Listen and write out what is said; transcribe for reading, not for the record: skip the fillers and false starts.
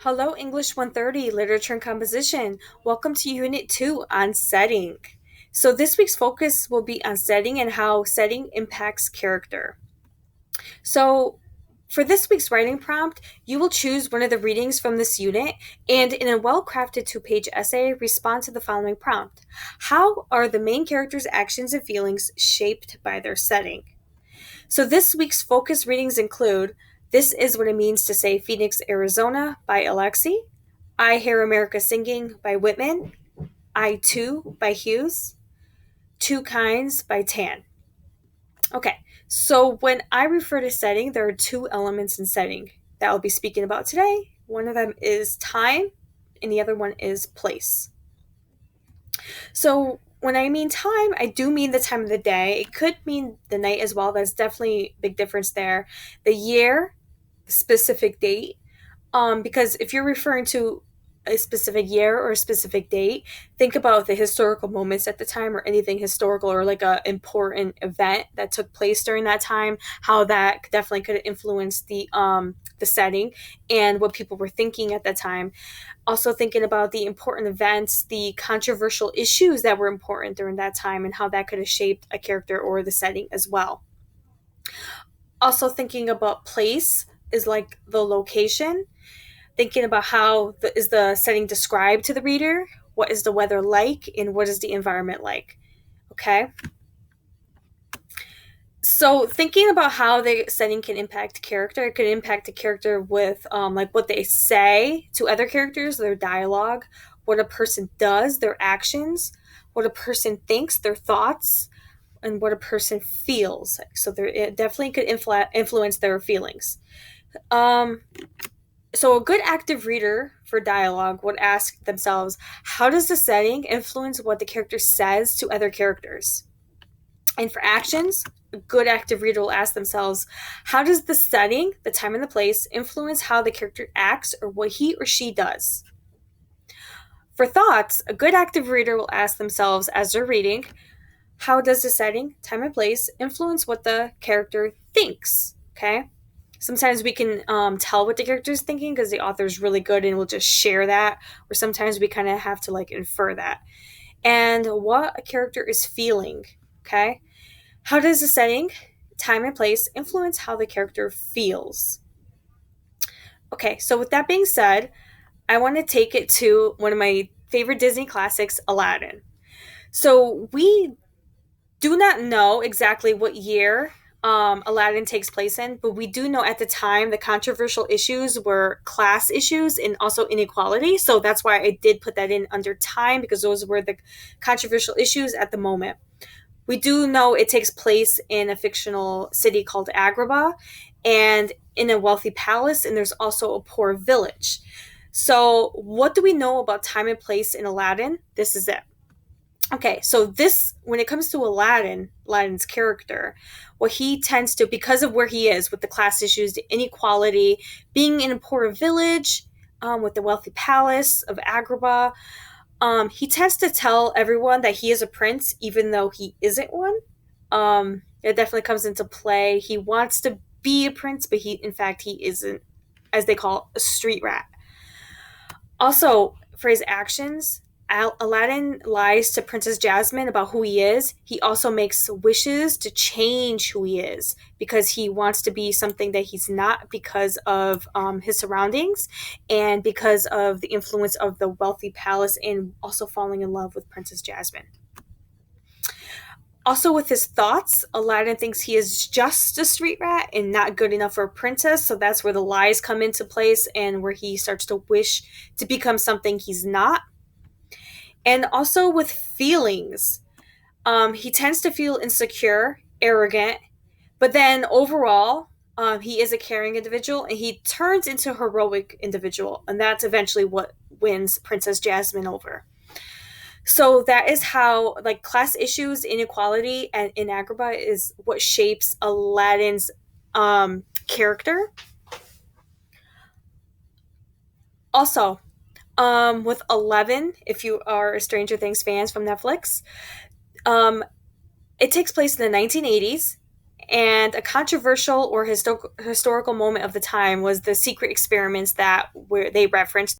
Hello, English 130, Literature and Composition. Welcome to Unit 2 on setting. So, this week's focus will be on setting and how setting impacts character. So, for this week's writing prompt, you will choose one of the readings from this unit and, in a well crafted 2-page essay, respond to the following prompt. How are the main character's actions and feelings shaped by their setting? So this week's focus readings include This Is What It Means to Say Phoenix, Arizona by Alexi, I Hear America Singing by Whitman, I Too by Hughes, Two Kinds by Tan. Okay, so when I refer to setting, there are two elements in setting that I'll be speaking about today. One of them is time, and the other one is place. So when I mean time, I do mean the time of the day. It could mean the night as well. There's definitely a big difference there. The year, the specific date. Because if you're referring to a specific year or a specific date, think about the historical moments at the time or anything historical or like a important event that took place during that time, how that definitely could influence the setting and what people were thinking at that time. Also thinking about the important events, the controversial issues that were important during that time and how that could have shaped a character or the setting as well. Also thinking about place is like the location, thinking about is the setting described to the reader, what is the weather like, and what is the environment like. Okay. So thinking about how the setting can impact character, it could impact a character with like what they say to other characters, their dialogue, what a person does, their actions, what a person thinks, their thoughts, and what a person feels. So it definitely could influence their feelings. Um, so a good active reader for dialogue would ask themselves, how does the setting influence what the character says to other characters? And for actions, a good active reader will ask themselves, how does the setting, the time and the place, influence how the character acts or what he or she does? For thoughts, a good active reader will ask themselves as they're reading, how does the setting, time and place, influence what the character thinks? Okay. Sometimes we can tell what the character is thinking because the author is really good and will just share that, or sometimes we kind of have to like infer that. And what a character is feeling. Okay. How does the setting, time, and place influence how the character feels? Okay, so with that being said, I want to take it to one of my favorite Disney classics, Aladdin. So we do not know exactly what year Aladdin takes place in, but we do know at the time the controversial issues were class issues and also inequality. So that's why I did put that in under time because those were the controversial issues at the moment. We do know it takes place in a fictional city called Agrabah and in a wealthy palace, and there's also a poor village. So, what do we know about time and place in Aladdin? This is it. Okay, so when it comes to Aladdin's character, what he tends to, because of where he is with the class issues, the inequality, being in a poor village, with the wealthy palace of Agrabah, he tends to tell everyone that he is a prince, even though he isn't one. It definitely comes into play. He wants to be a prince, but in fact, he isn't, as they call a street rat. Also, for his actions, Aladdin lies to Princess Jasmine about who he is. He also makes wishes to change who he is because he wants to be something that he's not because of his surroundings and because of the influence of the wealthy palace and also falling in love with Princess Jasmine. Also, with his thoughts, Aladdin thinks he is just a street rat and not good enough for a princess. So that's where the lies come into place and where he starts to wish to become something he's not. And also with feelings, he tends to feel insecure, arrogant, but then overall, he is a caring individual and he turns into a heroic individual. And that's eventually what wins Princess Jasmine over. So that is how like class issues, inequality, and in Agrabah is what shapes Aladdin's character. Also, with 11, if you are a Stranger Things fans from Netflix, um, it takes place in the 1980s, And a controversial or historical moment of the time was the secret experiments that where they referenced